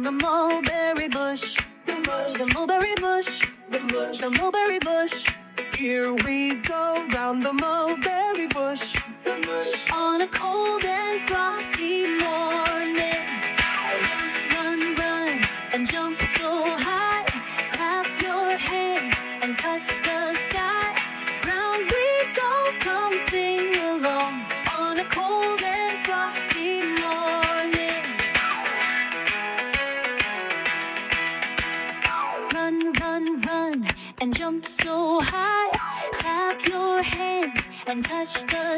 the mulberry bush. The mulberry bush. The mulberry bush. Here we go round the mulberry bush. On a cold and frosty morning. Run, run, and jump so high. Clap your hands and touch the sky. Round we go, come sing along. On a cold and frosty morning. Run, run, run, and jump so high. Clap your hands and touch the